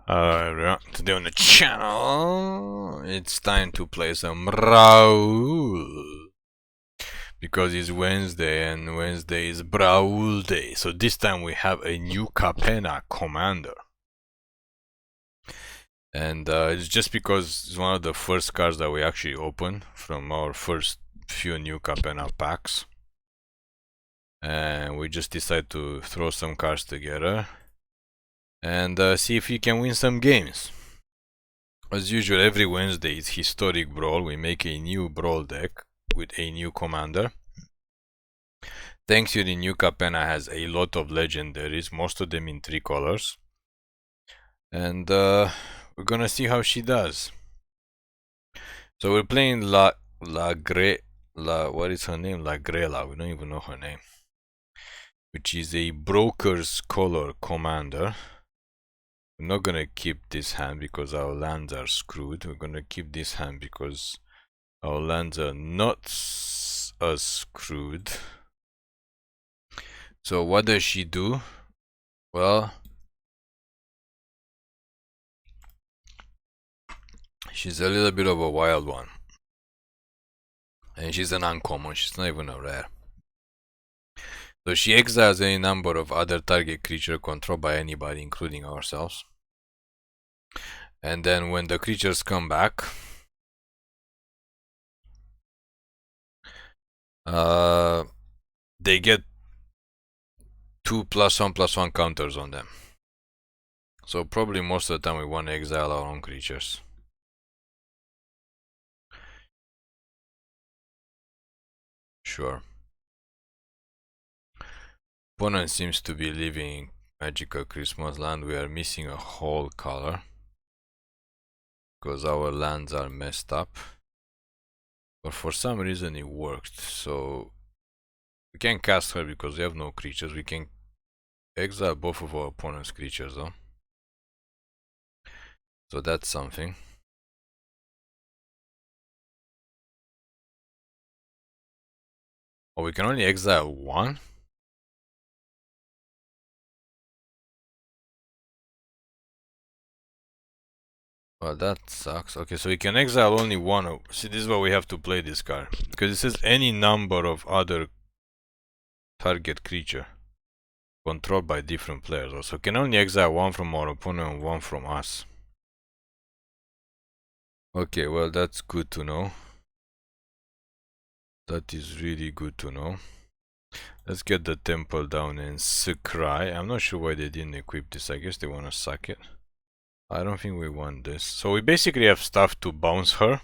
Everyone, today on the channel, it's time to play some Brawl. Because it's Wednesday and Wednesday is Brawl Day. So this time we have a new Capenna commander. And it's just because it's one of the first cards that we actually open from our first few new Capenna packs. And we just decided to throw some cards together and see if we can win some games. As usual, every Wednesday is Historic Brawl. We make a new Brawl deck with a new commander. Thanks to the new Capenna has a lot of legendaries, most of them in 3 colors. And we're gonna see how she does. So we're playing what is her name? Lagrella, we don't even know her name. Which is a Broker's Color commander. We're not gonna keep this hand because our lands are screwed. We're gonna keep this hand because our lands are not as screwed. So what does she do? Well, she's a little bit of a wild one. And she's an uncommon, she's not even a rare. So she exiles any number of other target creature controlled by anybody, including ourselves. And then when the creatures come back, they get 2 +1/+1 counters on them. So probably most of the time we want to exile our own creatures. Sure. Opponent seems to be living Magical Christmas Land. We are missing a whole color because our lands are messed up. But for some reason it worked. So we can't cast her because we have no creatures. We can exile both of our opponent's creatures though. So that's something. Oh, we can only exile one? Well, that sucks. Okay, so we can exile only one. See, this is why we have to play this card. Because it says any number of other target creature controlled by different players. Also, can only exile one from our opponent and one from us. Okay, well, that's good to know. That is really good to know. Let's get the temple down and Scry. I'm not sure why they didn't equip this. I guess they want to suck it. I don't think we want this. So we basically have stuff to bounce her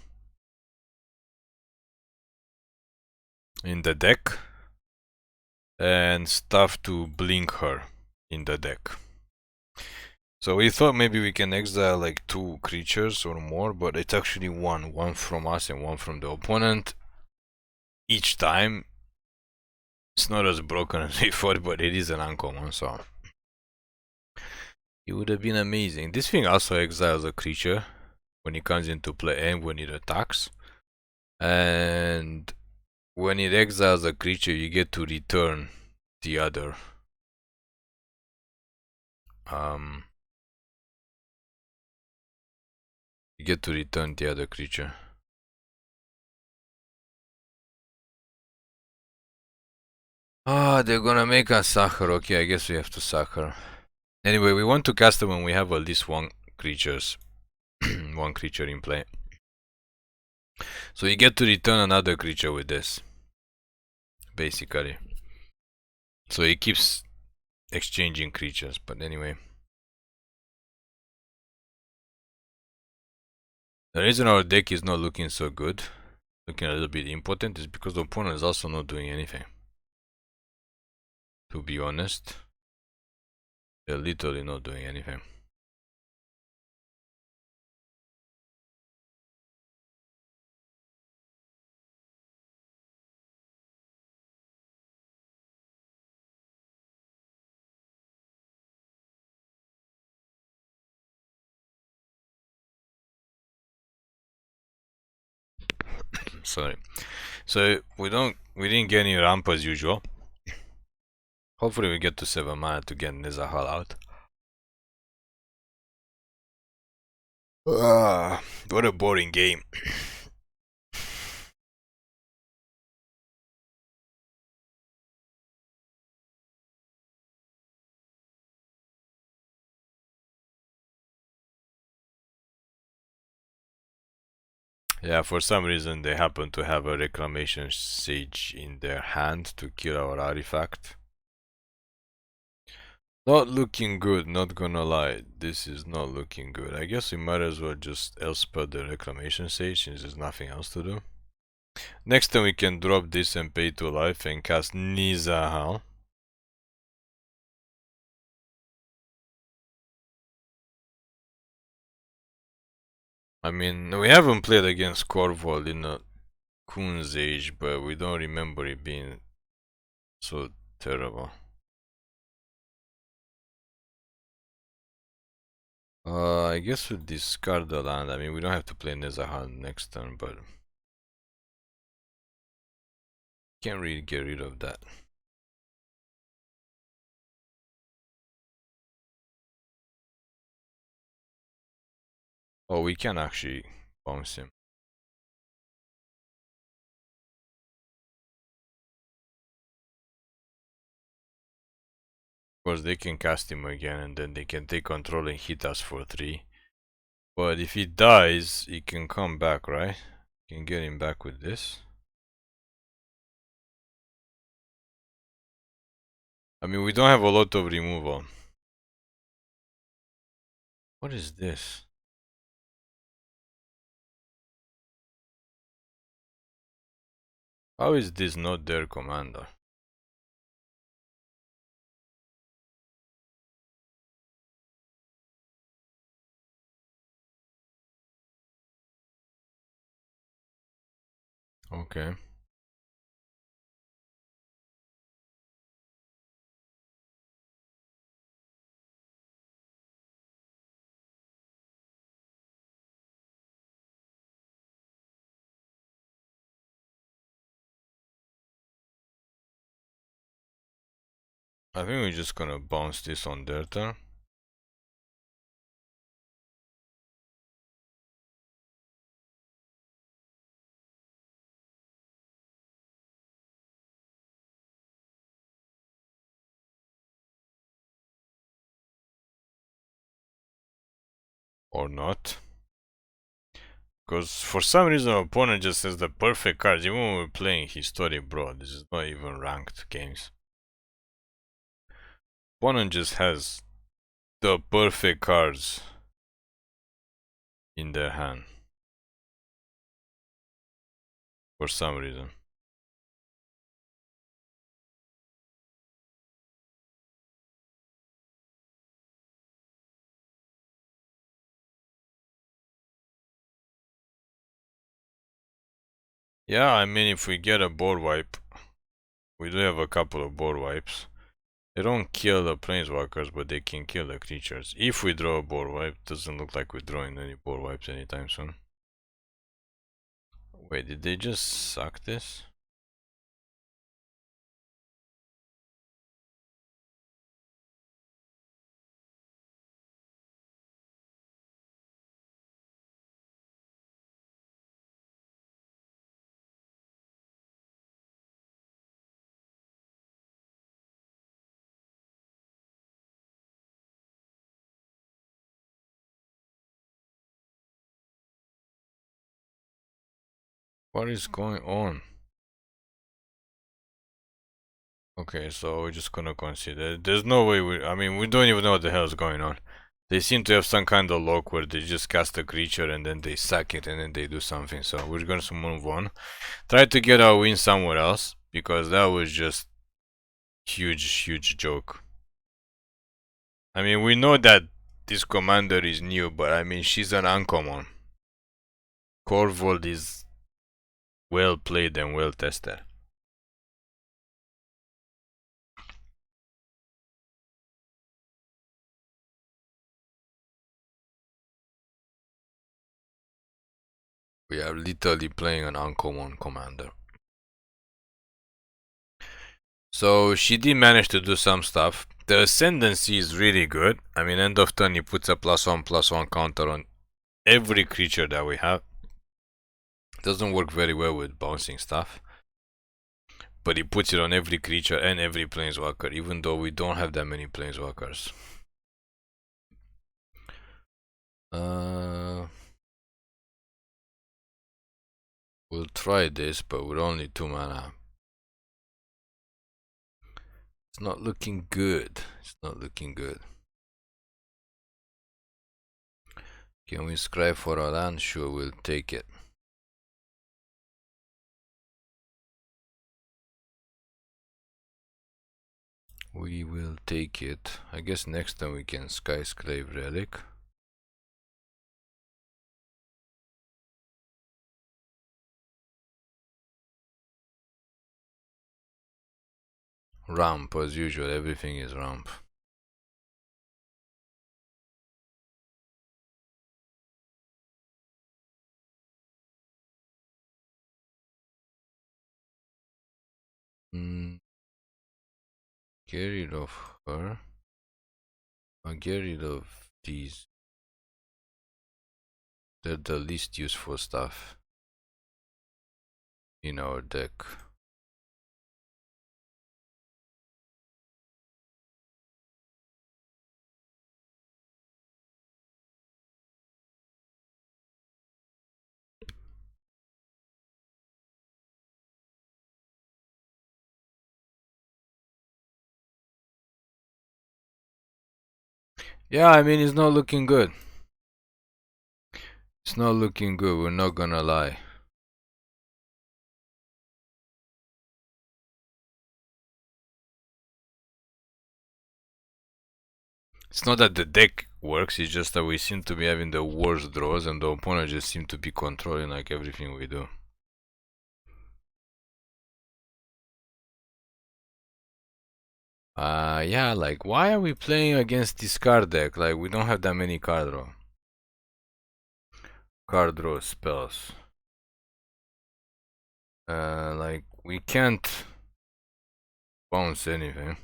in the deck and stuff to blink her in the deck. So we thought maybe we can exile like 2 creatures or more, but it's actually one from us and one from the opponent each time. It's not as broken as we thought, but it is an uncommon, so it would have been amazing. This thing also exiles a creature when it comes into play and when it attacks. And when it exiles a creature, you get to return the other. You get to return the other creature. Ah, they're gonna make us sack her. Okay, I guess we have to sack her. Anyway, we want to cast her when we have at least one creature in play. So you get to return another creature with this, basically. So it keeps exchanging creatures, but anyway. The reason our deck is not looking so good, looking a little bit impotent, is because the opponent is also not doing anything. To be honest, they're literally not doing anything. Sorry. So we didn't get any ramp as usual. Hopefully we get to 7 mana to get Nezahal out. What a boring game. Yeah, for some reason they happen to have a Reclamation Sage in their hand to kill our artifact. Not looking good, not gonna lie. This is not looking good. I guess we might as well just Elspeth the Reclamation Sage since there's nothing else to do. Next time we can drop this and pay to life and cast Nizahal. I mean, we haven't played against Corvold in a Kun's age, but we don't remember it being so terrible. I guess we'll discard the land. I mean, we don't have to play Nezahal next turn, but can't really get rid of that. Oh, we can actually bounce him. Of course, they can cast him again and then they can take control and hit us for 3. But if he dies, he can come back, right? Can get him back with this. I mean, we don't have a lot of removal. What is this? How is this not their commander? Okay. I think we're just gonna bounce this on their turn. Or not. Because for some reason our opponent just has the perfect cards. Even when we're playing Historic Brawl, this is not even ranked games. Opponent just has the perfect cards in their hand. For some reason. Yeah, I mean if we get a board wipe, we do have a couple of board wipes. They don't kill the planeswalkers, but they can kill the creatures. If we draw a board wipe, doesn't look like we're drawing any board wipes anytime soon. Wait, did they just suck this? What is going on? Okay, so we're just gonna consider. There's no way I mean, we don't even know what the hell is going on. They seem to have some kind of lock where they just cast a creature and then they sack it and then they do something. So we're gonna move on. Try to get our win somewhere else because that was just huge joke. I mean, we know that this commander is new, but I mean, she's an uncommon. Corvold is well played and well tested. We are literally playing an uncommon commander. So she did manage to do some stuff. The ascendancy is really good. I mean, end of turn he puts a +1/+1 counter on every creature that we have. Doesn't work very well with bouncing stuff, but he puts it on every creature and every planeswalker, even though we don't have that many planeswalkers. We'll try this, but we're only 2 mana. It's not looking good. It's not looking good. Can we scribe for a land? Sure, we'll take it. We will take it. I guess next time we can Skyclave Relic. Ramp as usual, everything is ramp. Get rid of her. I'll get rid of these. They're the least useful stuff in our deck. Yeah, I mean, it's not looking good. It's not looking good, we're not gonna lie. It's not that the deck works, it's just that we seem to be having the worst draws and the opponent just seem to be controlling like everything we do. Yeah, like why are we playing against this card deck? Like we don't have that many card draw spells. Like we can't bounce anything.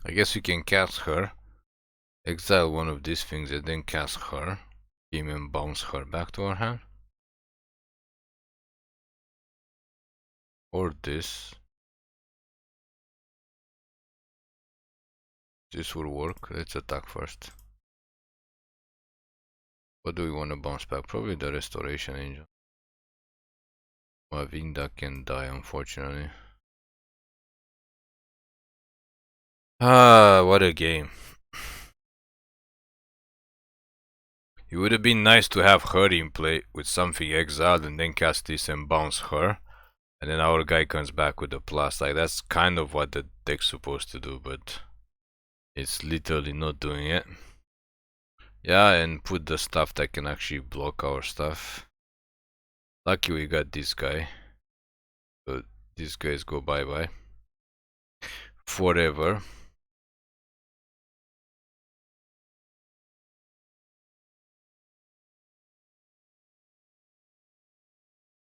I guess we can cast her, exile one of these things and then cast her, game and bounce her back to our hand. Or this. This will work. Let's attack first. What do we want to bounce back? Probably the Restoration Angel. Mavinda can die, unfortunately. Ah, what a game. It would have been nice to have her in play with something exiled and then cast this and bounce her. And then our guy comes back with a plus. Like, that's kind of what the deck's supposed to do, but it's literally not doing it. Yeah, and put the stuff that can actually block our stuff. Lucky we got this guy. But these guys go bye-bye. Forever.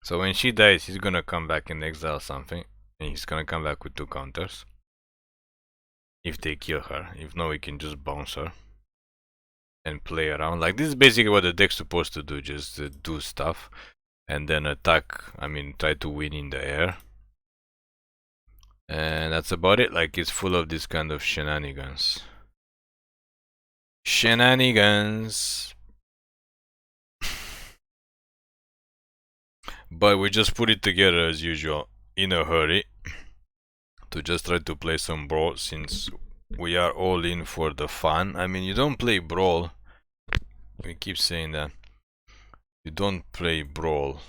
So when she dies, he's gonna come back and exile something. And he's gonna come back with 2 counters. If they kill her. If not, we can just bounce her. And play around. Like, this is basically what the deck's supposed to do. Just do stuff. And then attack. I mean, try to win in the air. And that's about it. Like, it's full of this kind of shenanigans. Shenanigans. But we just put it together as usual. In a hurry. To just try to play some Brawl, since we are all in for the fun. I mean, you don't play Brawl. We keep saying that. You don't play Brawl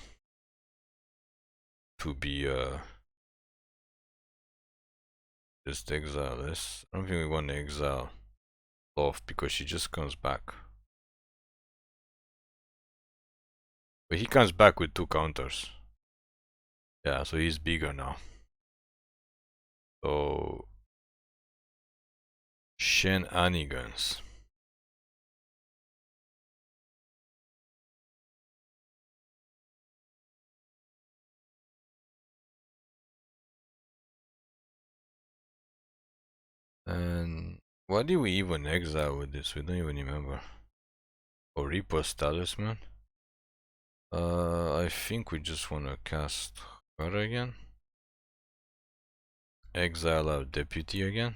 to be Just exile this. I don't think we want to exile off because she just comes back. But he comes back with 2 counters. Yeah, so he's bigger now. So Shenanigans. And what did we even exile with this? We don't even remember. Or Reaper's Talisman? I think we just wanna cast her again. Exile our deputy again.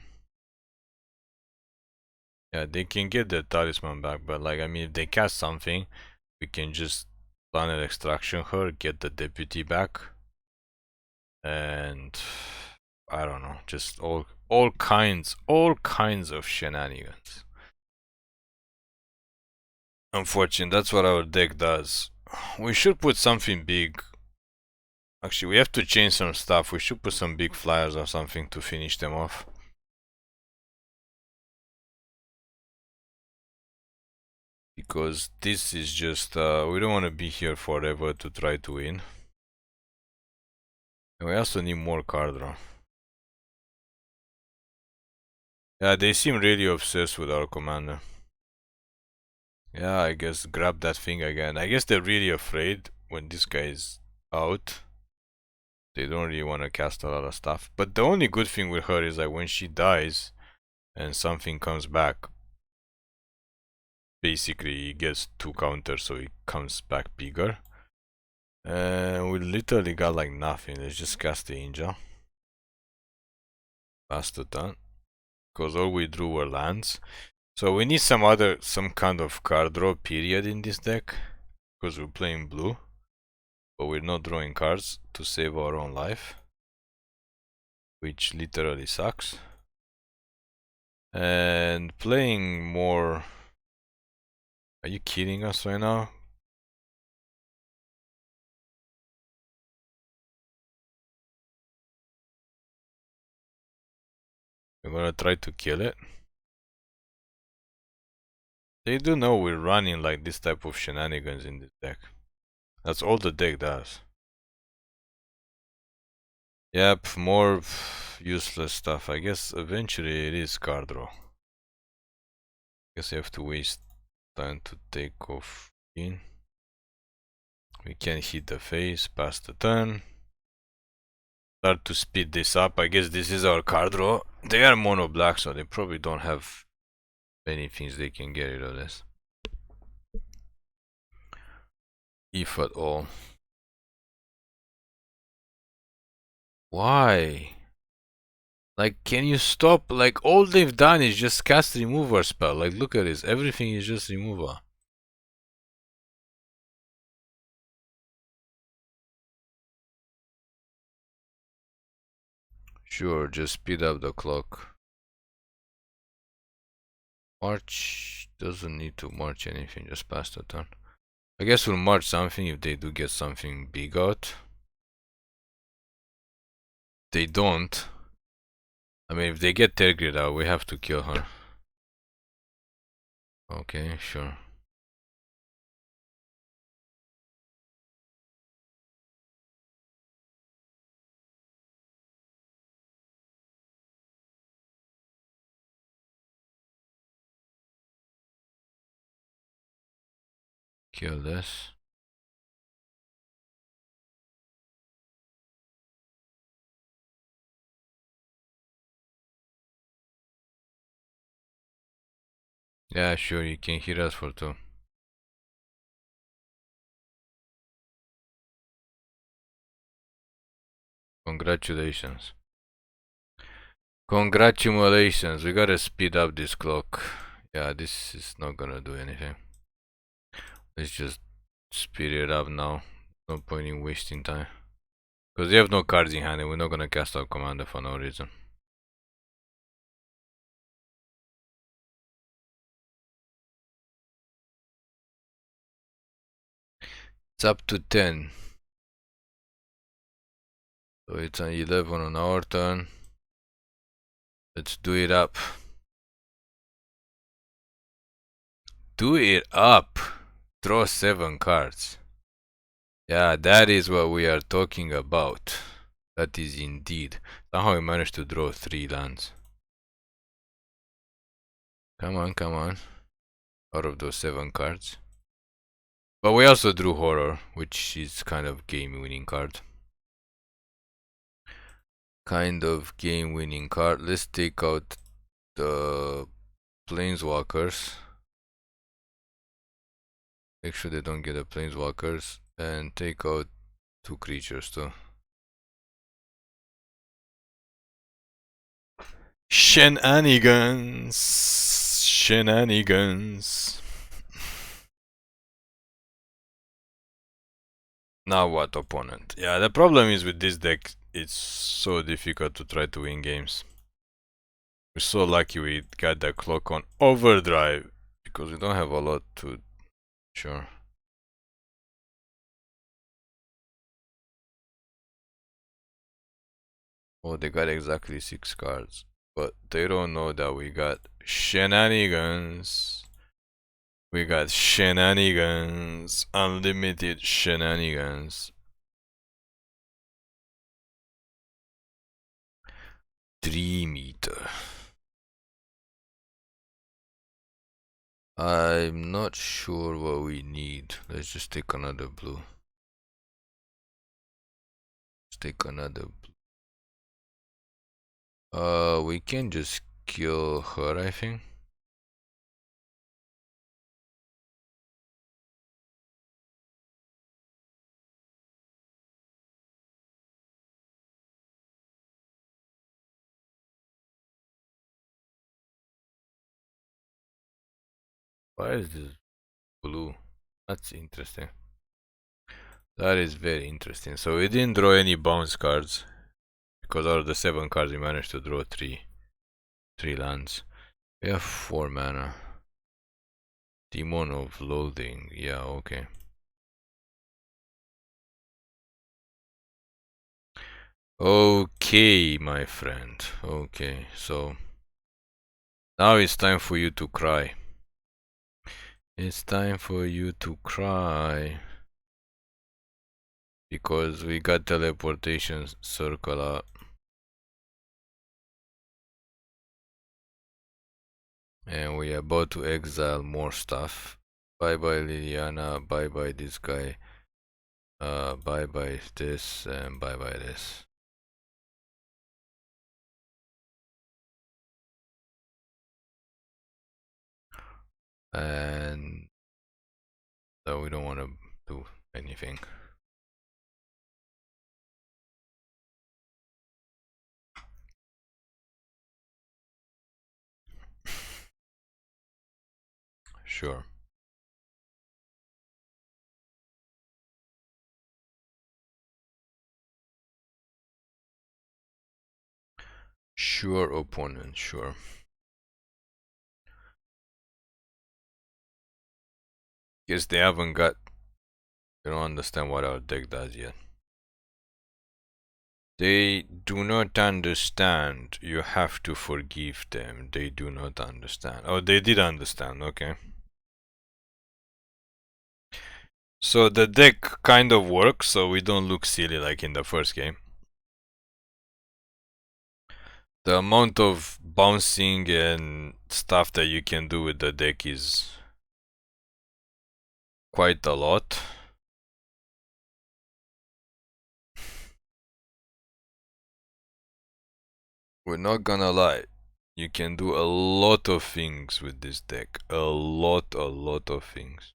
Yeah, they can get their talisman back, but like, I mean, if they cast something, we can just planet extraction her, get the deputy back, and I don't know, just all kinds of shenanigans. Unfortunately, that's what our deck does. We should put something big. Actually, we have to change some stuff. We should put some big flyers or something to finish them off. Because this is just, we don't want to be here forever to try to win. And we also need more card draw. Yeah, they seem really obsessed with our commander. Yeah, I guess grab that thing again. I guess they're really afraid when this guy is out. They don't really want to cast a lot of stuff. But the only good thing with her is that when she dies and something comes back, basically he gets 2 counters, so he comes back bigger. And we literally got like nothing. Let's just cast the Angel. Pass the turn. Because all we drew were lands. So we need some kind of card draw period in this deck. Because we're playing blue. But we're not drawing cards to save our own life. Which literally sucks. And playing more... Are you kidding us right now? We're gonna try to kill it. They do know we're running like this type of shenanigans in this deck. That's all the deck does. Yep, more useless stuff. I guess eventually it is card draw. Guess I have to waste time to take off in. We can hit the face, pass the turn. Start to speed this up. I guess this is our card draw. They are mono black, so they probably don't have many things they can get rid of this. If at all. Why? Like, can you stop? Like, all they've done is just cast remover spell. Like, look at this. Everything is just remover. Sure, just speed up the clock. March doesn't need to march anything, just pass the turn. I guess we'll march something if they do get something big out. They don't. I mean, if they get Tergrid out, we have to kill her. Okay, sure. Kill this. Yeah, sure, you can hit us for 2. Congratulations. Congratulations, we gotta speed up this clock. Yeah, this is not gonna do anything. Let's just speed it up now. No point in wasting time. Because we have no cards in hand and we're not gonna cast our commander for no reason. It's up to 10. So it's an 11 on our turn. Let's do it up. Do it up. Draw 7 cards. Yeah, that is what we are talking about. That is indeed. Somehow we managed to draw 3 lands. Come on, come on. Out of those 7 cards. But we also drew Horror, which is kind of game-winning card. Kind of game-winning card. Let's take out the Planeswalkers. Make sure they don't get the Planeswalkers. And take out 2 creatures too. Shenanigans. Shenanigans. Now what, opponent? Yeah, the problem is with this deck, it's so difficult to try to win games. We're so lucky we got the clock on overdrive, because we don't have a lot to... Sure. Oh, they got exactly 6 cards. But they don't know that we got Shenanigans. We got Shenanigans. Unlimited Shenanigans. 3 meter. I'm not sure what we need. Let's just take another blue. Let's take another blue. We can just kill her, I think. Why is this blue? That's interesting. That is very interesting. So we didn't draw any bounce cards, because out of the 7 cards we managed to draw 3 lands. We have 4 mana. Demon of Loathing. Yeah, okay. Okay, my friend. Okay, so now it's time for you to cry. It's time for you to cry. Because we got Teleportation Circle up. And we are about to exile more stuff. Bye bye Liliana, bye bye this guy. Bye bye this, and bye bye this. And so we don't want to do anything. Sure. Sure, opponent, sure. Guess they haven't got... They don't understand what our deck does yet. They do not understand. You have to forgive them. They do not understand. Oh, they did understand, okay. So the deck kind of works, so we don't look silly like in the first game. The amount of bouncing and stuff that you can do with the deck is quite a lot. We're not gonna lie, you can do a lot of things with this deck. A lot of things.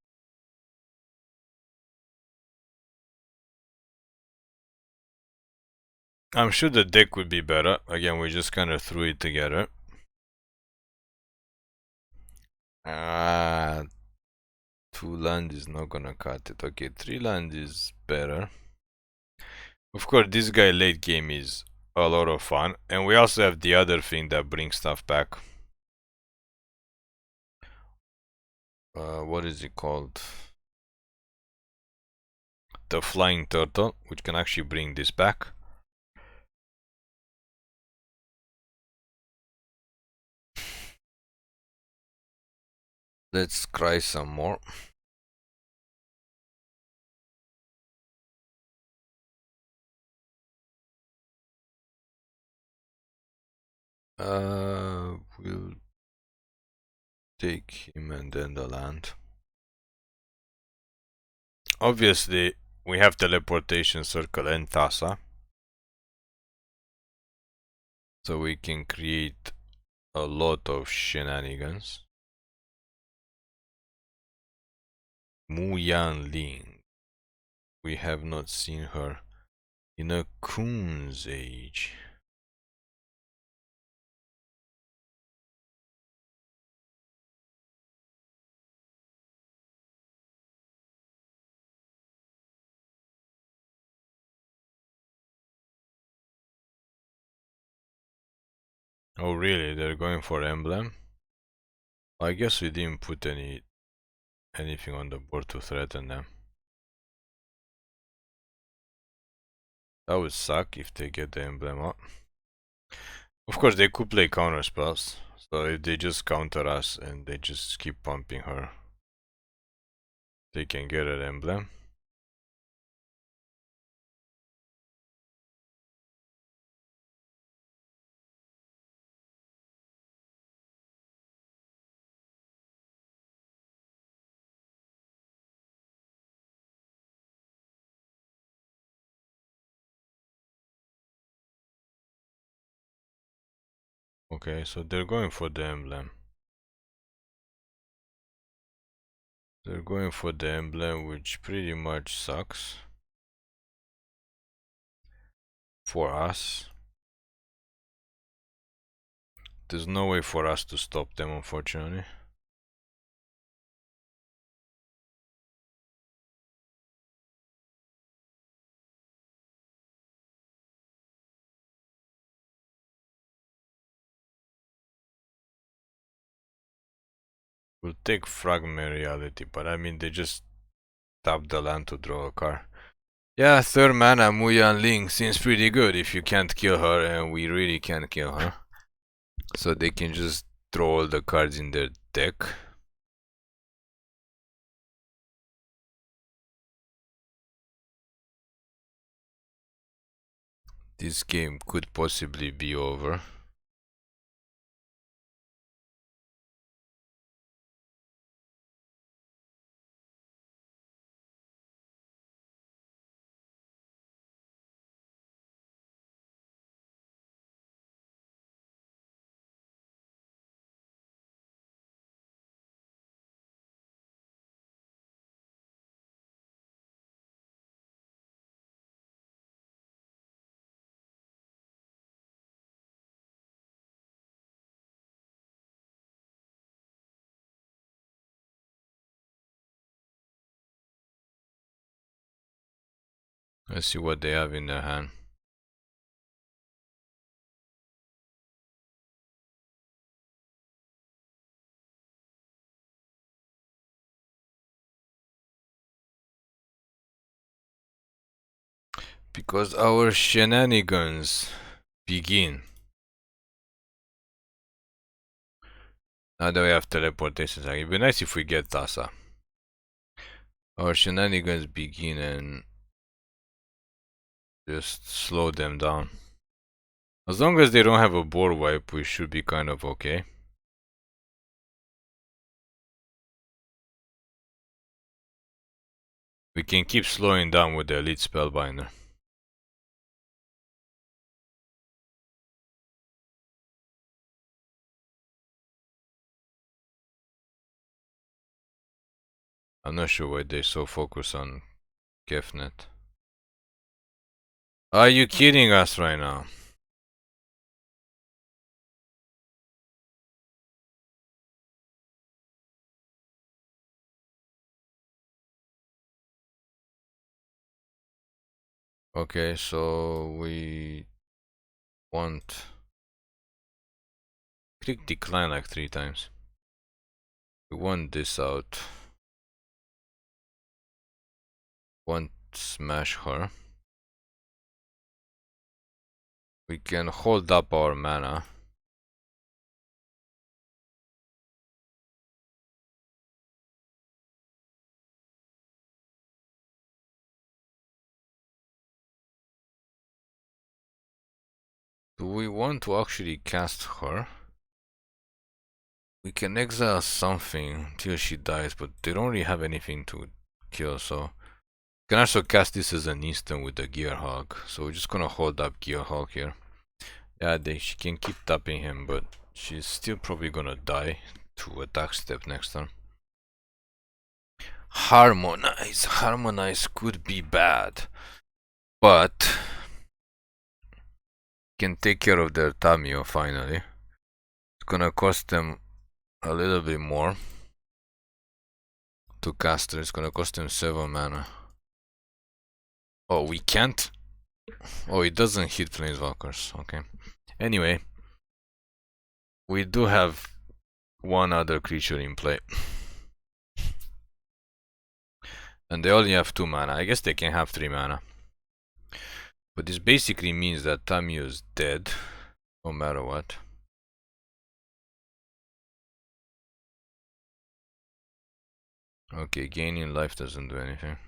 I'm sure the deck would be better. Again, we just kind of threw it together. 2 land is not gonna cut it. Okay, 3 land is better. Of course, this guy late game is a lot of fun. And we also have the other thing that brings stuff back. What is it called? The Flying Turtle, which can actually bring this back. Let's cry some more. We'll take him and then the land. Obviously, we have Teleportation Circle and Thassa. So we can create a lot of shenanigans. Muyan Ling. We have not seen her in a coon's age. Oh really? They're going for emblem? I guess we didn't put anything on the board to threaten them. That would suck if they get the emblem up. Of course they could play counter spells. So if they just counter us and they just keep pumping her, they can get an emblem. Okay, so they're going for the emblem. They're going for the emblem, which pretty much sucks for us. There's no way for us to stop them, unfortunately. We'll take Fragment Reality, but I mean, they just tap the land to draw a card. Yeah, third mana Muyan Ling seems pretty good if you can't kill her, and we really can't kill her. So they can just draw all the cards in their deck. This game could possibly be over. Let's see what they have in their hand. Because our shenanigans begin. Now that we have teleportation, it'd be nice if we get Thassa. Our shenanigans begin and just slow them down. As long as they don't have a board wipe, we should be kind of okay. We can keep slowing down with the Elite Spellbinder. I'm not sure why they're so focused on Kefnet. Are you kidding us right now? Okay, so we want... Click decline like 3 times. We want this out. Want smash her. We can hold up our mana. Do we want to actually cast her? We can exile something until she dies, but they don't really have anything to kill, so we can also cast this as an instant with the Gearhulk. So we're just gonna hold up Gearhulk here. Yeah, she can keep tapping him, but she's still probably gonna die to attack step next turn. Harmonize could be bad, but can take care of their Tamio finally. It's gonna cost them a little bit more to cast her. It's gonna cost them 7 mana. Oh, we can't? Oh, it doesn't hit Planeswalkers. Okay. Anyway, we do have one other creature in play. And they only have 2 mana. I guess they can have 3 mana. But this basically means that Tamio is dead, no matter what. Okay, gaining life doesn't do anything.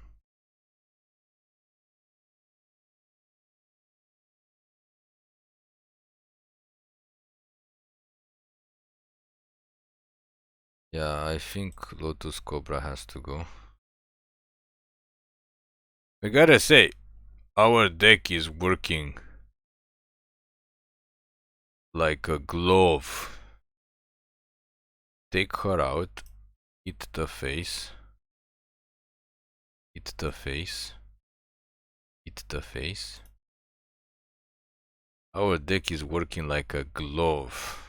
Yeah, I think Lotus Cobra has to go. I gotta say, our deck is working like a glove. Take her out, hit the face, hit the face, hit the face. Our deck is working like a glove.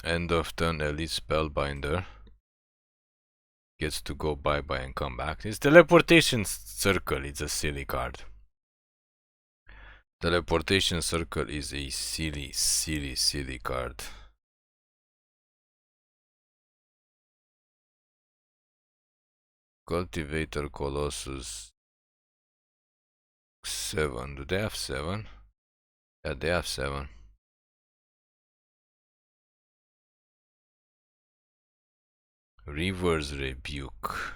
End of turn Elite Spellbinder gets to go bye-bye and come back. This Teleportation Circle is a silly card. Teleportation Circle is a silly card. Cultivator Colossus 7. Do they have 7? Yeah, they have 7. Reverse Rebuke.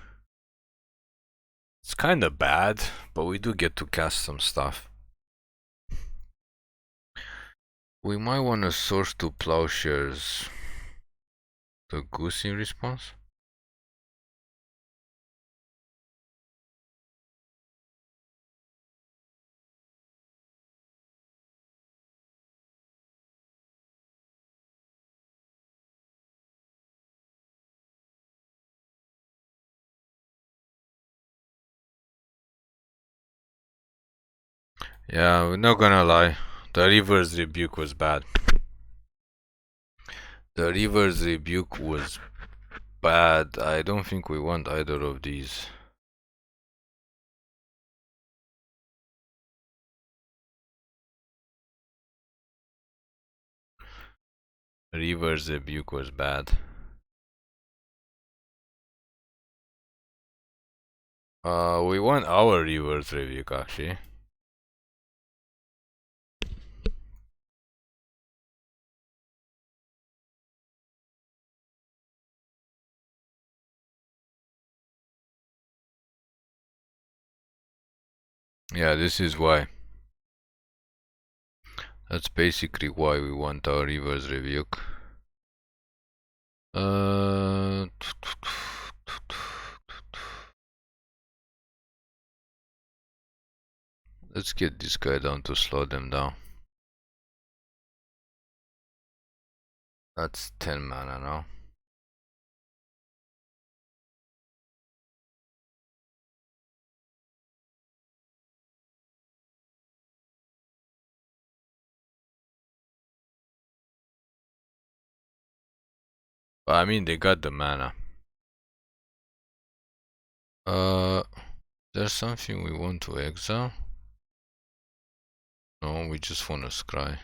It's kinda bad, but we do get to cast some stuff. We might want to source to Plowshares the Goose in response. Yeah, we're not gonna lie. The Reverse Rebuke was bad. The Reverse Rebuke was bad. I don't think we want either of these. Reverse Rebuke was bad. We want our Reverse Rebuke actually. Yeah, this is why. That's basically why we want our Reverse Rebuke. Let's get this guy down to slow them down. That's 10 mana now. But I mean, they got the mana. There's something we want to exile? No, we just want to scry.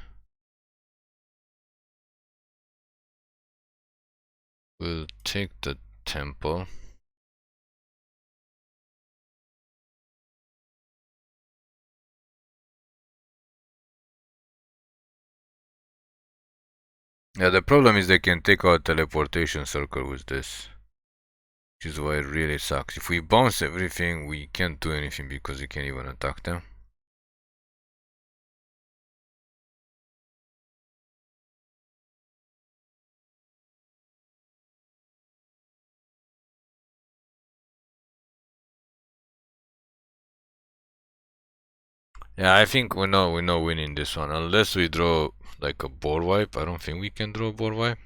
We'll take the temple. Yeah, the problem is they can take out Teleportation Circle with this. Which is why it really sucks. If we bounce everything, we can't do anything because we can't even attack them. Yeah, I think we're not winning this one unless we draw like a board wipe. I don't think we can draw a board wipe.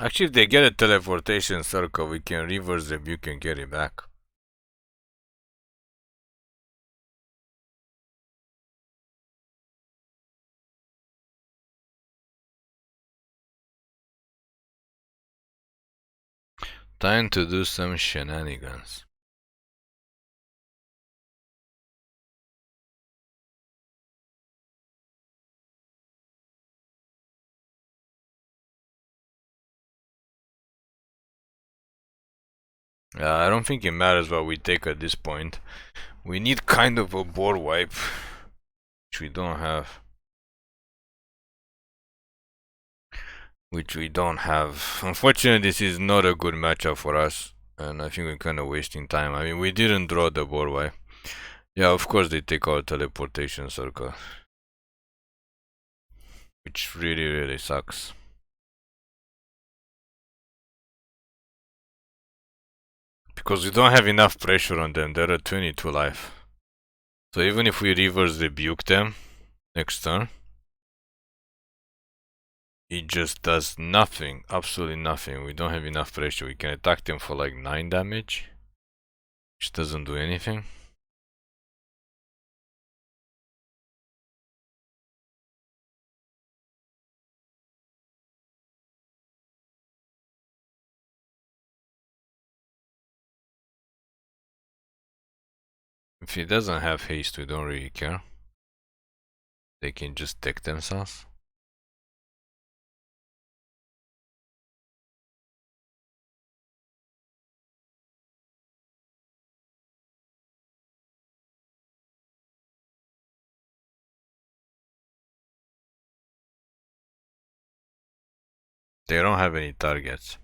Actually, if they get a teleportation circle, we can reverse rebuke and get it back. Time to do some shenanigans. I don't think it matters what we take at this point. We need kind of a board wipe, which we don't have. Unfortunately, this is not a good matchup for us, and I think we're kind of wasting time. I mean, we didn't draw the board wipe. Yeah, of course they take our teleportation circle, which really sucks. Because we don't have enough pressure on them. They're at 22 life. So even if we reverse rebuke them next turn, it just does nothing, absolutely nothing. We don't have enough pressure. We can attack them for like 9 damage, which doesn't do anything. If he doesn't have haste, we don't really care. They can just deck themselves. They don't have any targets.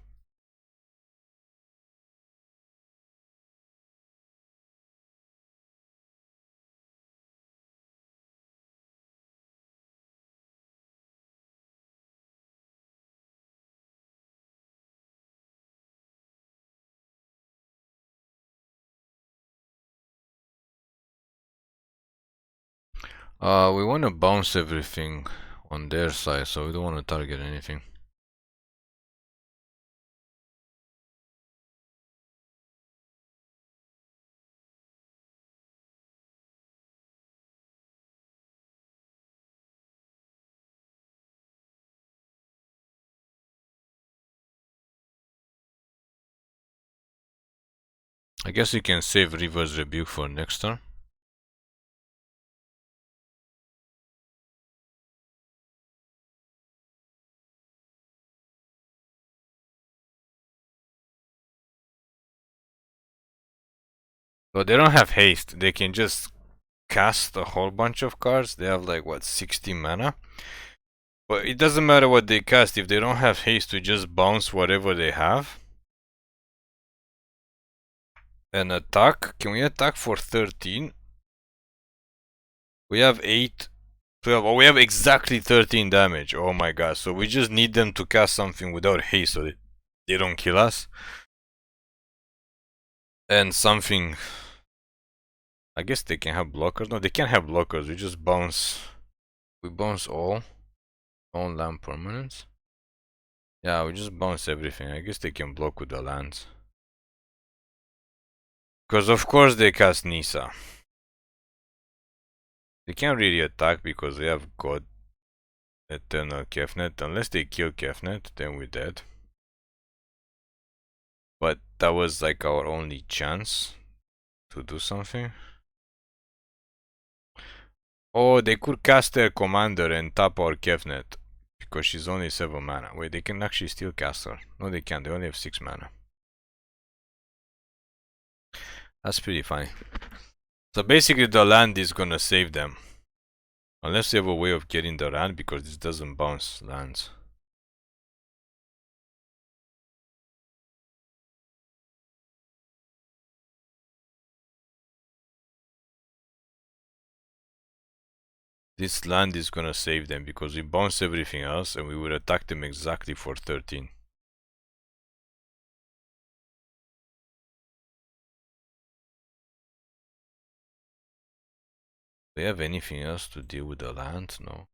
We want to bounce everything on their side, so we don't want to target anything. I guess you can save reverse rebuke for next turn. But they don't have haste. They can just cast a whole bunch of cards. They have like what, 60 mana? But it doesn't matter what they cast. If they don't have haste, we just bounce whatever they have and attack. Can we attack for 13? We have 8, 12. Oh, we have exactly 13 damage. Oh my god. So we just need them to cast something without haste so they don't kill us. And something. I guess they can have blockers. No, they can't have blockers. We just bounce. We bounce all land permanents. Yeah, we just bounce everything. I guess they can block with the lands. Because of course they cast Nisa. They can't really attack because they have God Eternal Kefnet. Unless they kill Kefnet, then we're dead. But that was like our only chance to do something. Oh, they could cast their commander and tap our Kefnet. Because she's only 7 mana. Wait, they can actually still cast her. No, they can't. They only have 6 mana. That's pretty funny. So basically the land is gonna save them. Unless they have a way of getting the land, because this doesn't bounce lands. This land is gonna save them because we bounce everything else and we would attack them exactly for 13. Do they have anything else to deal with the land? No.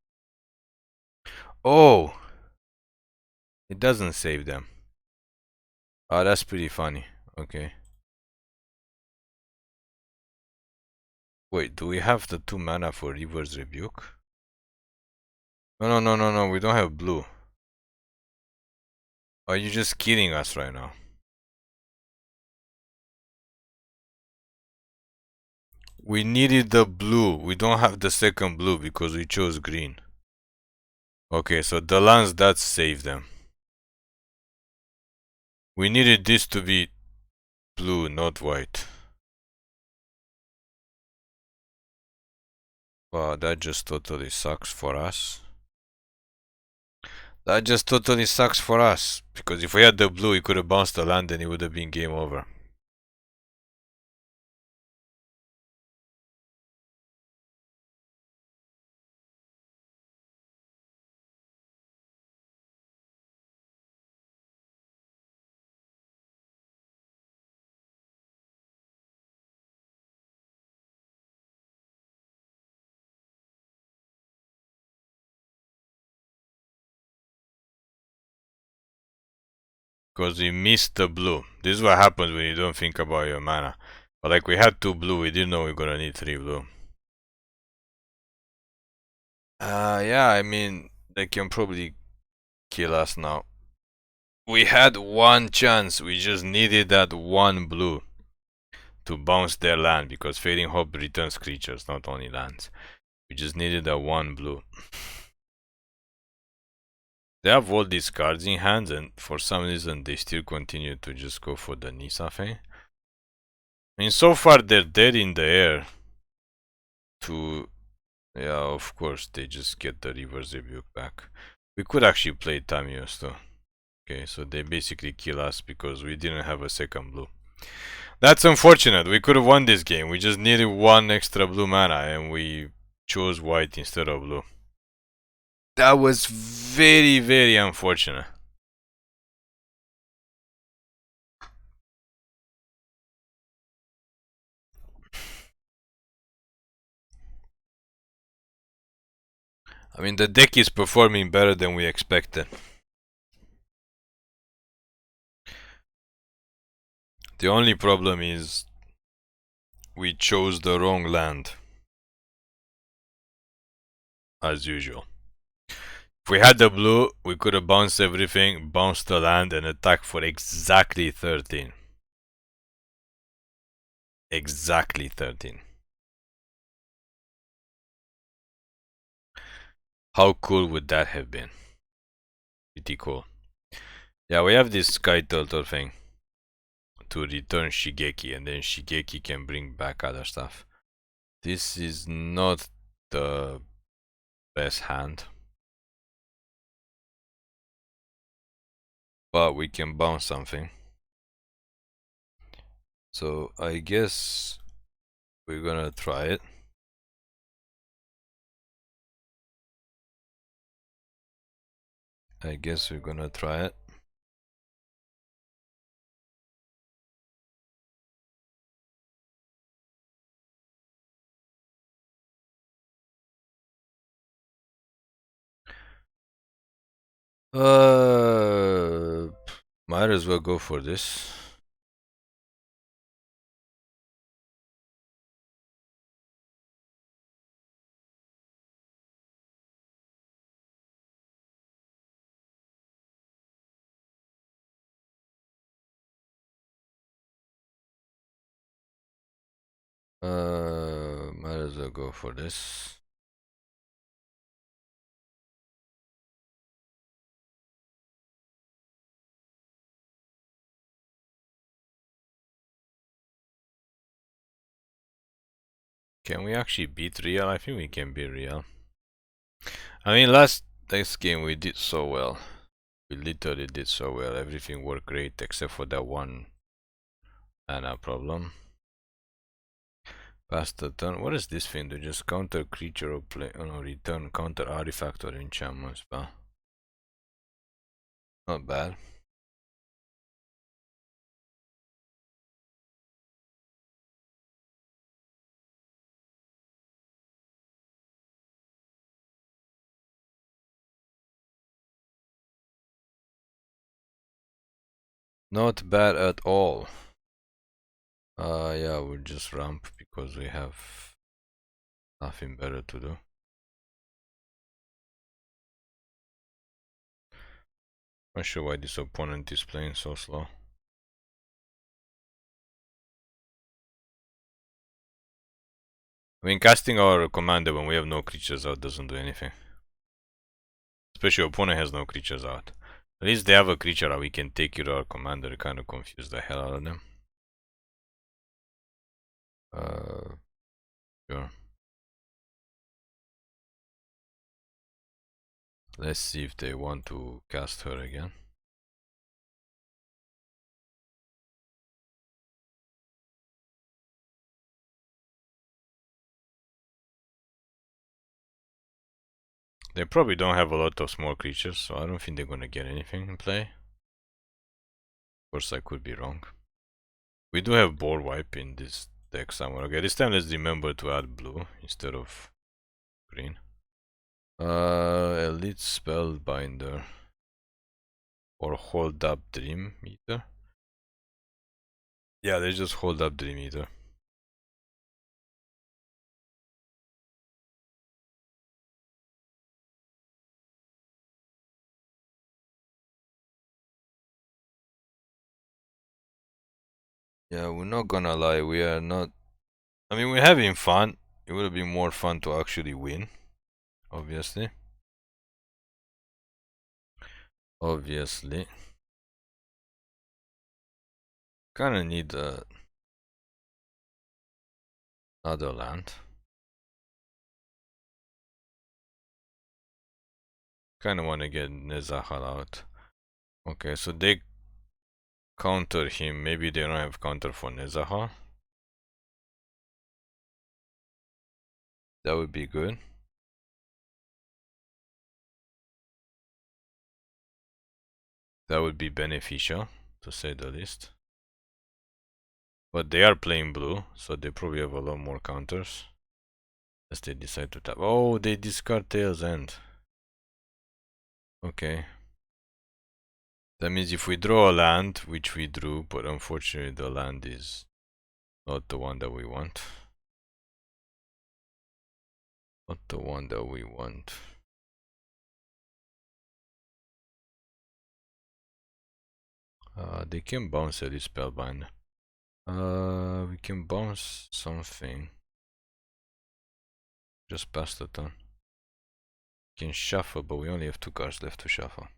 Oh! It doesn't save them. Oh, that's pretty funny. Okay. Wait, do we have the 2 mana for River's Rebuke? No, we don't have blue. Are you just kidding us right now? We needed the blue. We don't have the second blue because we chose green. Okay, so the lands that saved them. We needed this to be blue, not white. Wow, that just totally sucks for us. That just totally sucks for us. Because if we had the blue, we could have bounced the land and it would have been game over. Because we missed the blue. This is what happens when you don't think about your mana. But like we had 2 blue, we didn't know we were gonna need 3 blue. Yeah, I mean, they can probably kill us now. We had 1 chance, we just needed that 1 blue to bounce their land, because Fading Hope returns creatures, not only lands. We just needed that 1 blue. They have all these cards in hand, and for some reason they still continue to just go for the Nisa thing. I mean, so far they're dead in the air to... Yeah, of course, they just get the Reverse Rebuke back. We could actually play Tamios though. Okay, so they basically kill us because we didn't have a second blue. That's unfortunate. We could have won this game. We just needed 1 extra blue mana and we chose white instead of blue. That was very, very unfortunate. I mean, the deck is performing better than we expected. The only problem is we chose the wrong land. As usual. If we had the blue, we could have bounced everything, bounced the land, and attacked for exactly 13. Exactly 13. How cool would that have been? Pretty cool. Yeah, we have this Sky Turtle thing to return Shigeki, and then Shigeki can bring back other stuff. This is not the best hand, but we can bounce something. So I guess we're gonna try it. I guess we're gonna try it. Might as well go for this. Might as well go for this. Can we actually beat Real? I think we can beat Real. I mean, last game we did so well. We literally did so well. Everything worked great except for that one mana problem. Pass the turn. What is this thing? To just counter creature or play? Oh no, return counter artifact or enchantment spell. Not bad. Not bad at all. Yeah, we'll just ramp because we have nothing better to do. Not sure why this opponent is playing so slow. I mean, casting our commander when we have no creatures out doesn't do anything. Especially opponent has no creatures out. At least they have a creature out, we can take it to our commander, kind of confuse the hell out of them. Sure. Let's see if they want to cast her again. They probably don't have a lot of small creatures, so I don't think they're gonna get anything in play. Of course, I could be wrong. We do have board wipe in this deck somewhere. Okay, this time let's remember to add blue instead of green. Elite Spellbinder or Hold Up Dream Eater. Yeah, they just Hold Up Dream Eater. Yeah, we're not gonna lie, we are not. I mean, we're having fun. It would have been more fun to actually win, obviously. Obviously. Kinda need another land. Kinda wanna get Nezahal out. Okay, so they counter him. Maybe they don't have counter for Nezahal. That would be good. That would be beneficial, to say the least. But they are playing blue, so they probably have a lot more counters. As they decide to tap. Oh, they discard Tail's End. Okay. That means if we draw a land, which we drew, but unfortunately the land is not the one that we want. Not the one that we want. They can bounce Elite Spellbinder. We can bounce something. Just pass the turn. We can shuffle, but we only have 2 cards left to shuffle.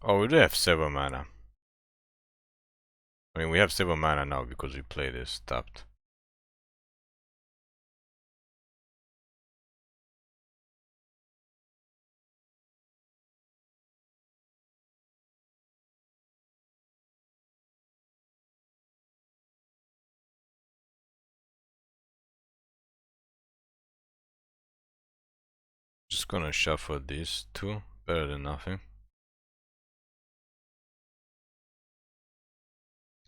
Oh, we do have 7 mana. I mean, we have 7 mana now because we played this tapped. Just gonna shuffle these 2. Better than nothing.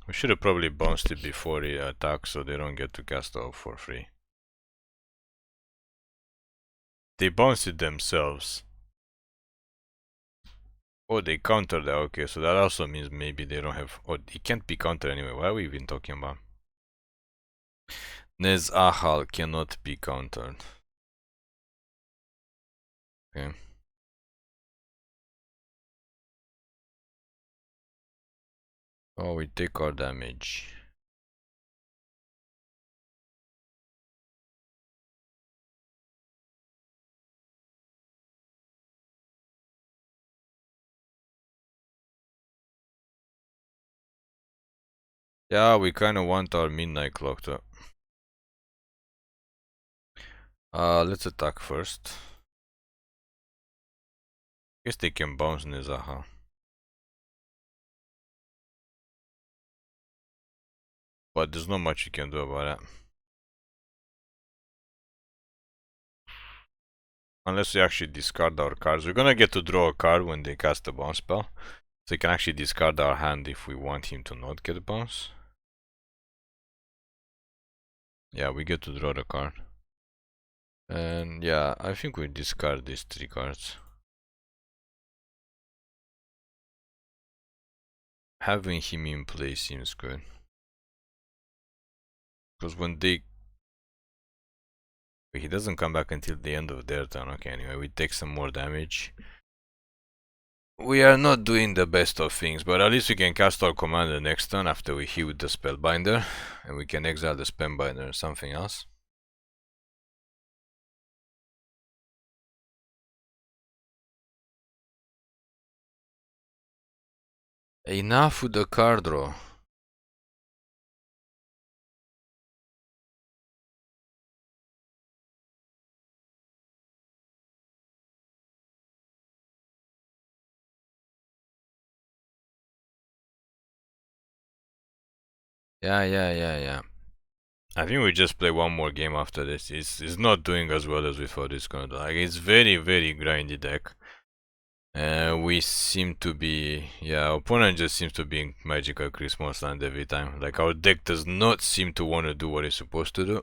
We should have probably bounced it before the attack so they don't get to cast off for free. They bounced it themselves. Oh, they countered that. Okay, so that also means maybe they don't have. Oh, it can't be countered anyway. What are we even talking about? Nezahal cannot be countered. Okay. Oh, we take our damage. Yeah, we kinda want our midnight clock though. Let's attack first. Guess they can bounce Nezaha. But there's not much you can do about that. Unless we actually discard our cards. We're gonna get to draw a card when they cast a bounce spell. So we can actually discard our hand if we want him to not get a bounce. Yeah, we get to draw the card. And yeah, I think we discard these 3 cards. Having him in play seems good. Because when they... He doesn't come back until the end of their turn. Okay, anyway, we take some more damage. We are not doing the best of things, but at least we can cast our commander next turn after we hit with the Spellbinder. And we can exile the Spellbinder or something else. Enough with the card draw. Yeah. I think we just play one more game after this. It's not doing as well as we thought it's gonna do. Like, it's very grindy deck. We seem to be... Yeah, opponent just seems to be in Magical Christmas land every time. Like, our deck does not seem to want to do what it's supposed to do.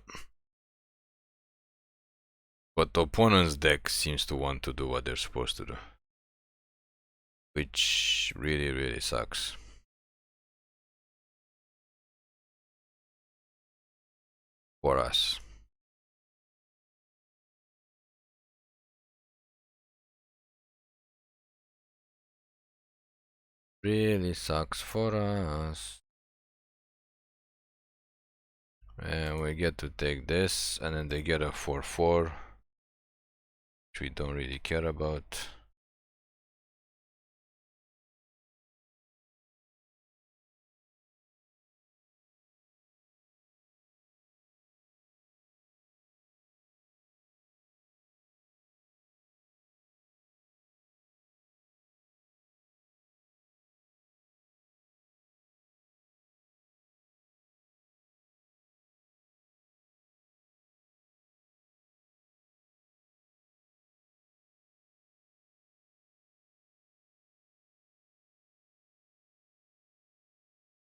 But the opponent's deck seems to want to do what they're supposed to do. Which really sucks. For us. Really sucks for us. And we get to take this, and then they get a 4/4, which we don't really care about.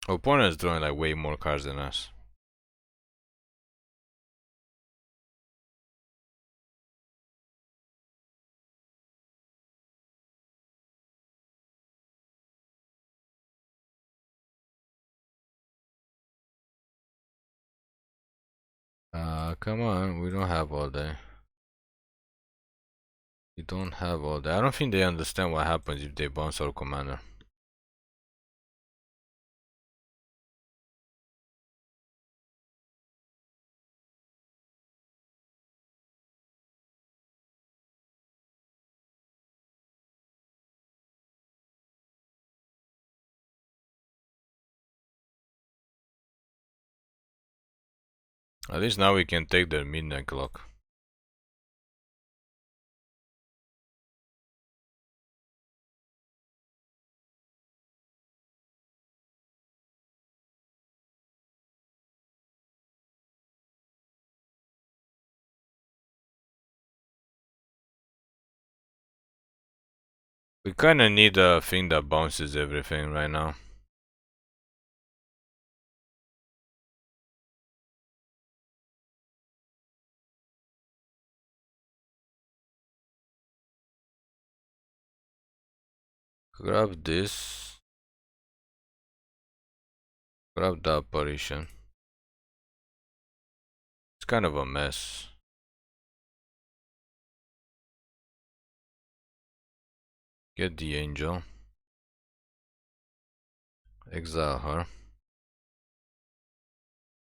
Opponent's drawing like way more cards than us. Come on, we don't have all day. We don't have all day. I don't think they understand what happens if they bounce our commander. At least now we can take their midnight clock. We kinda need a thing that bounces everything right now. Grab this. Grab the apparition. It's kind of a mess. Get the angel. Exile her.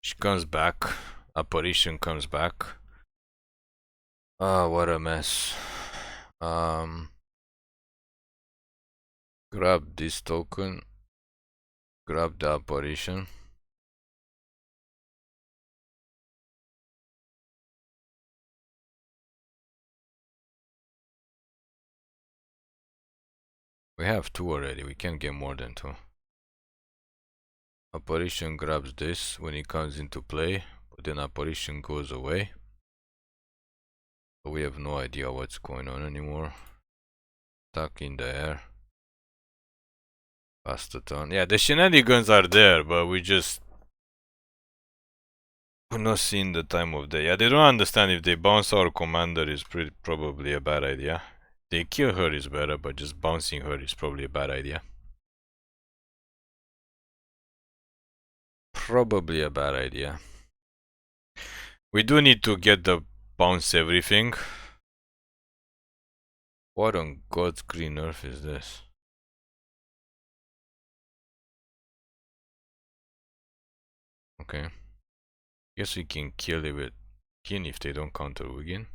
She comes back. Apparition comes back. Ah, what a mess. Grab this token. Grab the apparition. We have two already. We can't get more than two. Apparition grabs this when it comes into play, but then apparition goes away. So we have no idea what's going on anymore. Stuck in the air. Pass the turn. Yeah, the shenanigans are there, but we're not seeing the time of day. Yeah, they don't understand if they bounce our commander is probably a bad idea. They kill her is better, but just bouncing her is probably a bad idea. Probably a bad idea. We do need to get the bounce everything. What on God's green earth is this? Okay. Guess we can kill it with Kin if they don't counter Wiggin.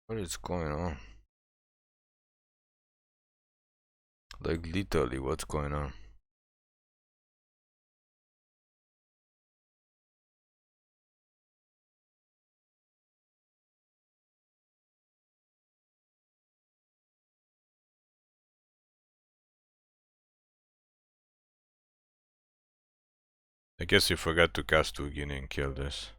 What is going on? Like literally, what's going on? I guess you forgot to cast Wiggin and kill this.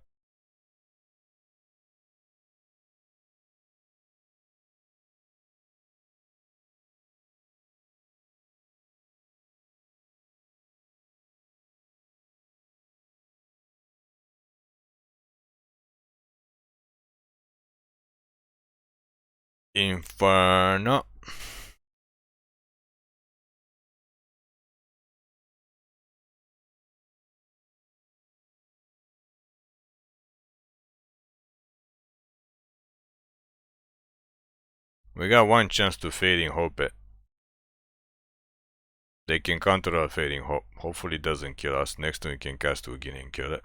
Inferno. We got one chance to Fading Hope it. They can counter our Fading Hope. Hopefully it doesn't kill us. Next time we can cast Wiggin and kill it.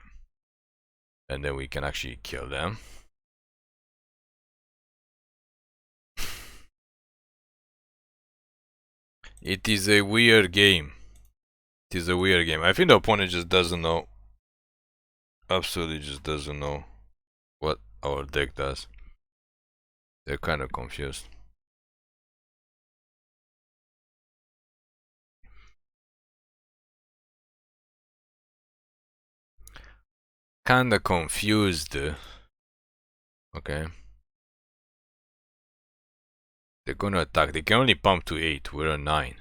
And then we can actually kill them. It is a weird game. It is a weird game. I think the opponent just doesn't know. Absolutely just doesn't know what our deck does. They're kind of confused. Kinda confused. Okay. They're gonna attack. They can only pump to 8. We're a 9.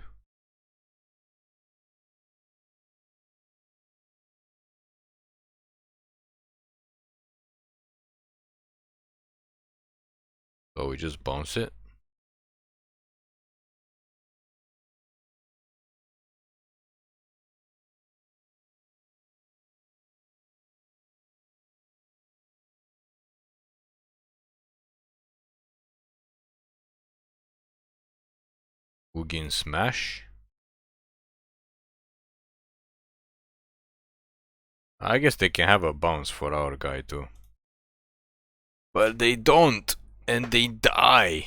So we just bounce it. Wiggin smash. I guess they can have a bounce for our guy too. But they don't. And they die.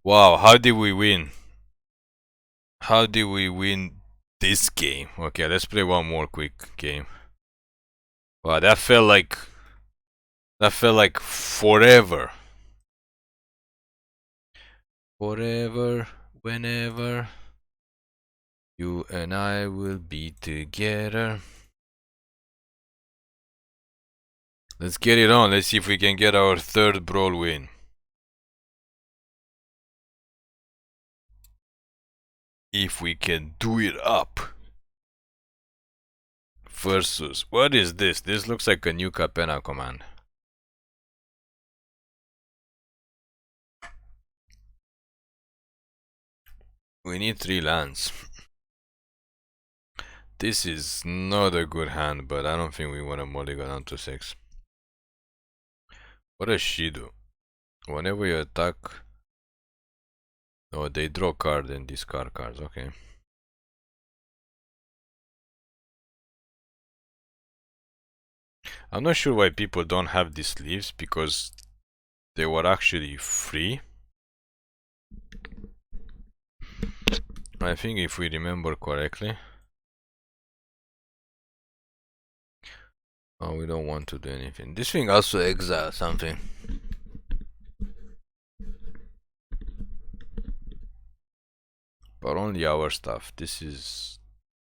Wow, how did we win? How did we win this game? Okay, let's play one more quick game. Wow, that felt like forever. Forever, whenever you and I will be together. Let's get it on. Let's see if we can get our third Brawl win. If we can do it up. Versus, what is this? This looks like a new Capenna command. We need 3 lands. This is not a good hand, but I don't think we want to mulligan down to 6. What does she do? Whenever you attack... Oh, they draw card and discard cards, okay. I'm not sure why people don't have these sleeves, because they were actually free. I think if we remember correctly. Oh, we don't want to do anything. This thing also exiles something. But only our stuff. This is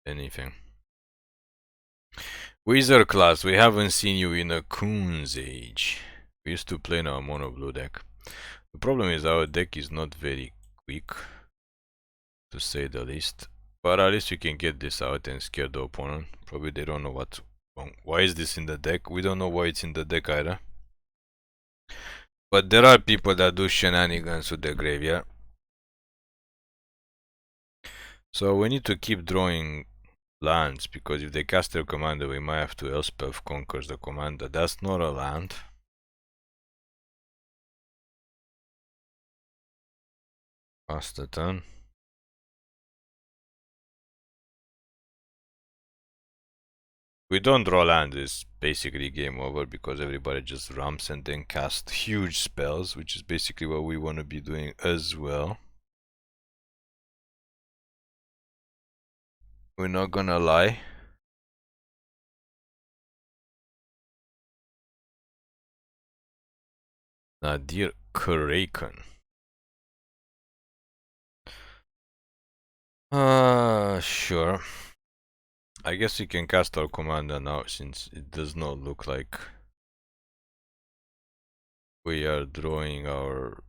anything. Wizard class, we haven't seen you in a Coon's age. We used to play in our mono blue deck. The problem is our deck is not very quick, to say the least. But at least we can get this out and scare the opponent. Probably they don't know what. Why is this in the deck? We don't know why it's in the deck either. But there are people that do shenanigans with the graveyard. So we need to keep drawing lands, because if they cast their commander, we might have to Elspeth conquers the commander. That's not a land. Pass the turn. We don't draw land, it's basically game over, because everybody just ramps and then casts huge spells, which is basically what we want to be doing as well. We're not gonna lie. Nadir Kraken. Sure. I guess we can cast our commander now, since it does not look like we are drawing our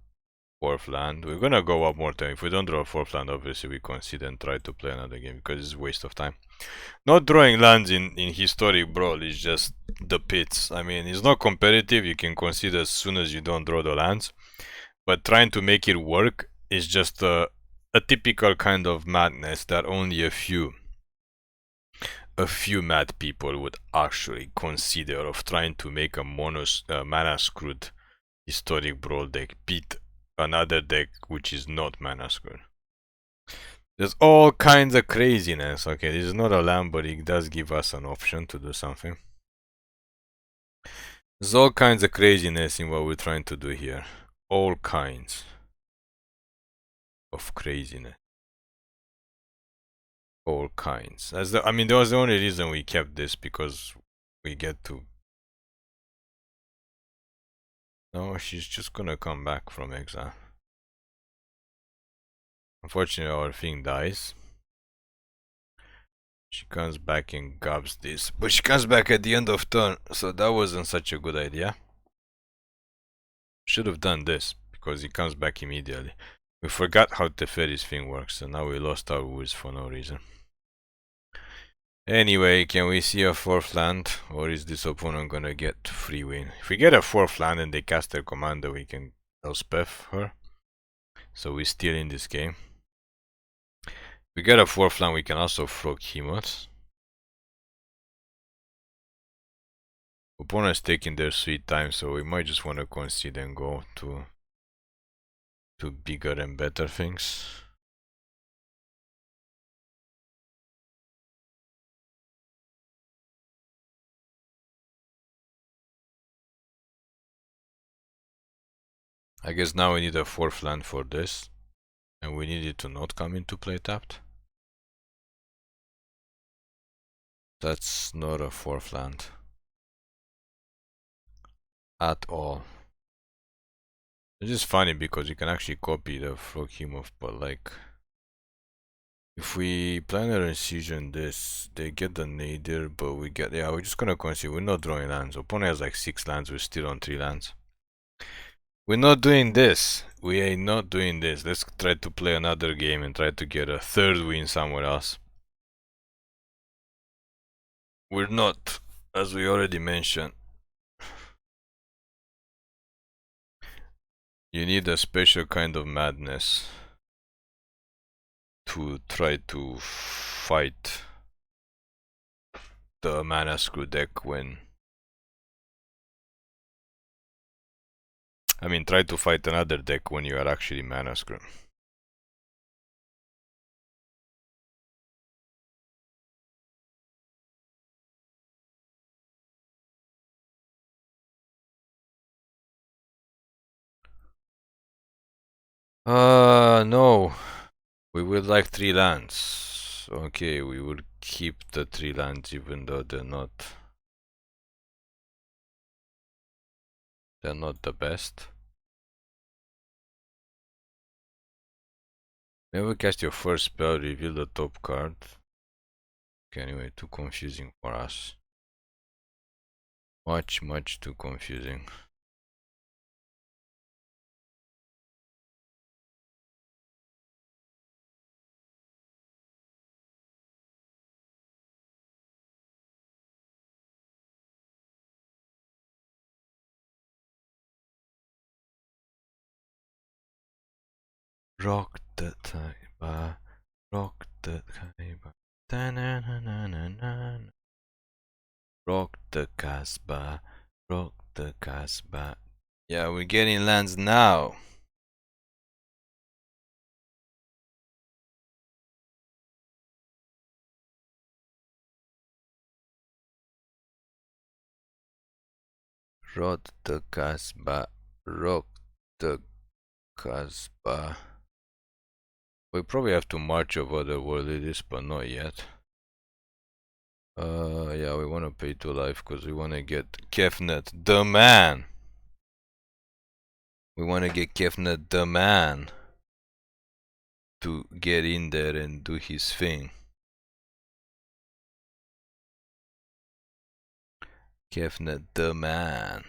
4th land. We're gonna go up more time. If we don't draw a 4th land, obviously we concede and try to play another game, because it's a waste of time. Not drawing lands in historic Brawl is just the pits. I mean, it's not competitive, you can concede as soon as you don't draw the lands. But trying to make it work is just a typical kind of madness that only a few mad people would actually consider, of trying to make a mana screwed historic Brawl deck beat another deck which is not mana screwed. There's all kinds of craziness. Okay, this is not a land, but it does give us an option to do something. There's all kinds of craziness in what we're trying to do here. All kinds of craziness. All kinds. I mean, that was the only reason we kept this, because we get to... No, she's just gonna come back from exile. Unfortunately, our thing dies. She comes back and gobs this, but she comes back at the end of turn, so that wasn't such a good idea. Should have done this, because he comes back immediately. We forgot how Teferi's thing works, and now we lost our woods for no reason. Anyway, can we see a 4th land, or is this opponent gonna get free win? If we get a 4th land and they cast their commander, we can Elspeth her. So we're still in this game. If we get a 4th land, we can also Frog Hemoth. Opponent's taking their sweet time, so we might just want to concede and go to bigger and better things. I guess now we need a 4th land for this, and we need it to not come into play tapped. That's not a fourth land. At all. It's just funny because you can actually copy the Froghemoth, but like... If we Planar Incision this, they get the nadir, but we get... Yeah, we're just gonna concede. We're not drawing lands. Opponent has like 6 lands, we're still on 3 lands. We're not doing this. We ain't not doing this. Let's try to play another game and try to get a 3rd win somewhere else. We're not, as we already mentioned. You need a special kind of madness to try to fight the mana screw deck when... I mean, try to fight another deck when you are actually mana screw. No. We would like 3 lands. Okay, we will keep the 3 lands even though they're not the best. Never cast your first spell, reveal the top card. Okay, anyway, too confusing for us. Much too confusing. Rock the Kaiba, rock the Kaiba, ta-na-na-na-na-na. Rock the Casbah, rock the Casbah. Yeah, we're getting lands now. Rock the Casbah, rock the Casbah. We probably have to march of Otherworldly this, but not yet. Yeah, we wanna pay 2 life because we wanna get Kefnet the man. We wanna get Kefnet the man to get in there and do his thing. Kefnet the man.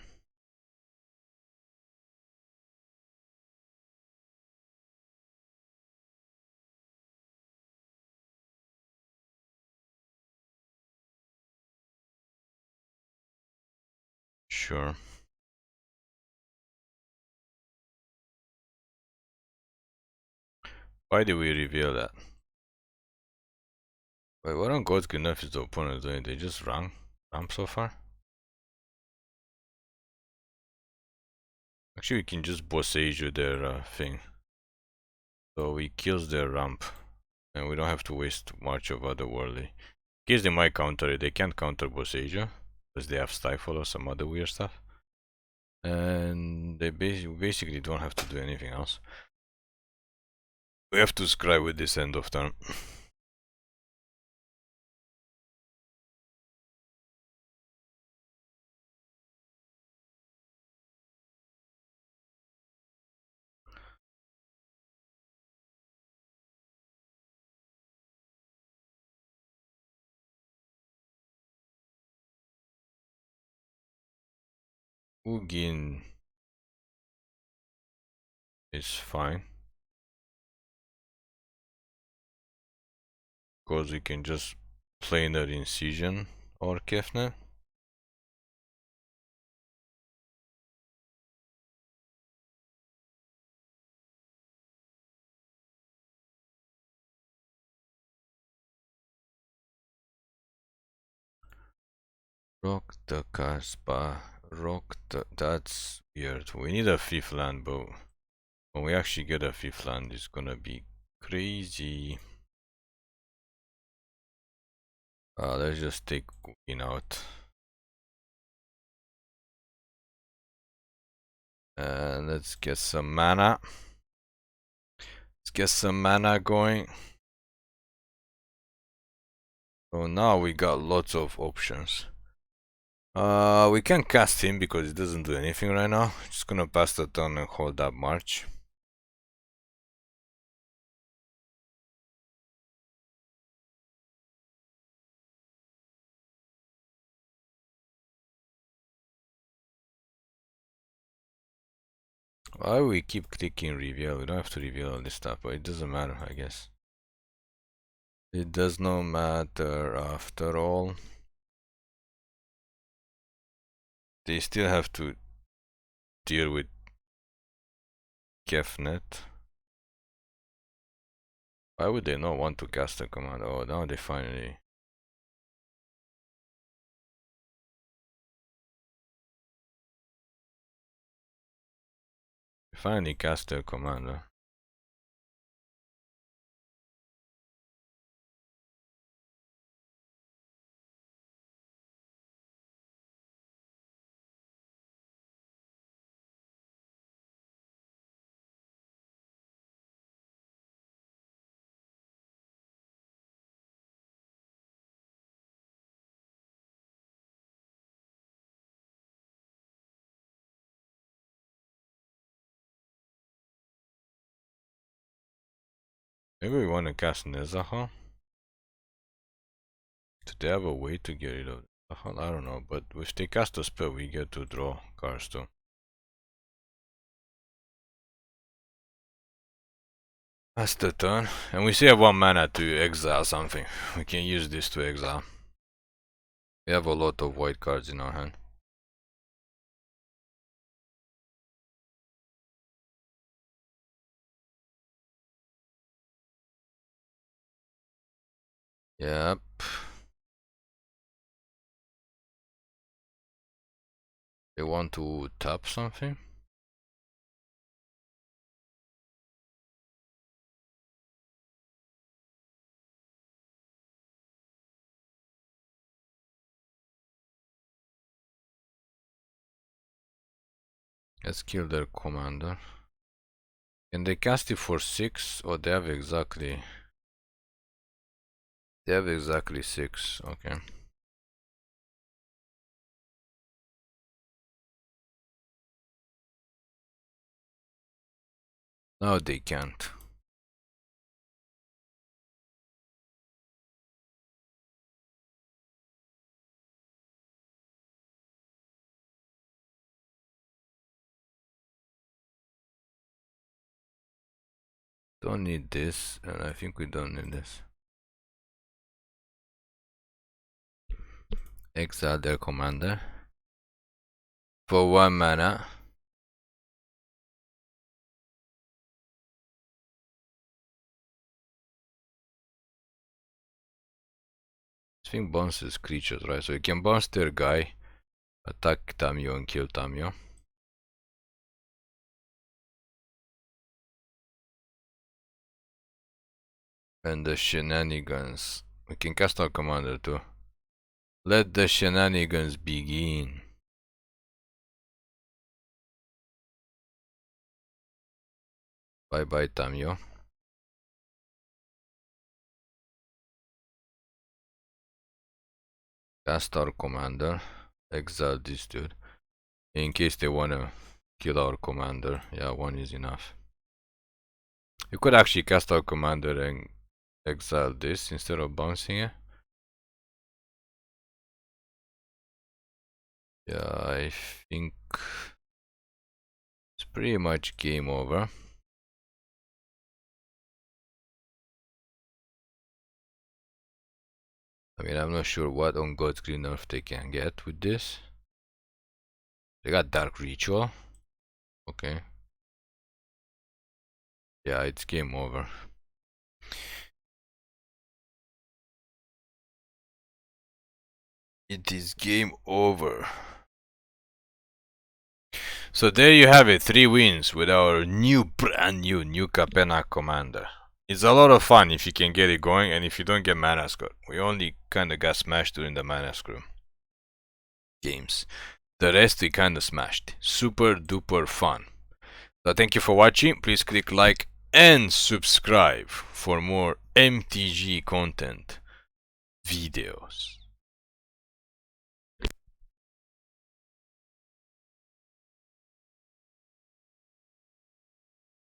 Sure. Why did we reveal that? Wait, what on God's good enough is the opponent doing? They just ramp so far? Actually, we can just boss age their thing. So we kills their ramp. And we don't have to waste much of Otherworldly. In case they might counter it, they can't counter boss Asia. Because they have Stifle or some other weird stuff. And they basically don't have to do anything else. We have to scribe with this end of turn. Ugin is fine. Because we can just Planar Incision or Kefnet. Rock the Casbah. Rock the... That's weird. We need a 5th land, but when we actually get a 5th land, it's gonna be crazy. Let's just take Queen out. And let's get some mana. Let's get some mana going. So now we got lots of options. We can cast him because it doesn't do anything right now. Just gonna pass the turn and hold up March. Why we keep clicking reveal? We don't have to reveal all this stuff, but it doesn't matter, I guess. It does not matter after all. They still have to deal with Kefnet. Why would they not want to cast a command? Oh, now they finally... Finally cast a commander. Maybe we want to cast Nezaha? Do they have a way to get rid of Nezaha? I don't know, but if they cast a spell, we get to draw cards too. That's the turn. And we still have 1 mana to exile something. We can use this to exile. We have a lot of white cards in our hand. Yep. They want to tap something? Let's kill their commander. Can they cast it for 6? Or they have exactly... They have exactly 6, okay. No, they can't. Don't need this, and I think we don't need this. Exile their commander. For 1 mana. I think bounces creatures, right? So you can bounce their guy, attack Tamio and kill Tamio. And the Shenanigans. We can cast our commander too. Let the shenanigans begin. Bye bye Tamio. Cast our commander. Exile this dude. In case they wanna kill our commander. Yeah, 1 is enough. You could actually cast our commander and exile this instead of bouncing it. Yeah, I think it's pretty much game over. I mean, I'm not sure what on God's Green Earth they can get with this. They got Dark Ritual. Okay. Yeah, it's game over. It is game over. So there you have it, 3 wins with our brand new Capenna commander. It's a lot of fun if you can get it going and if you don't get mana screw. We only kinda got smashed during the mana screw games. The rest we kinda smashed. Super duper fun. So thank you for watching. Please click like and subscribe for more MTG content. videos.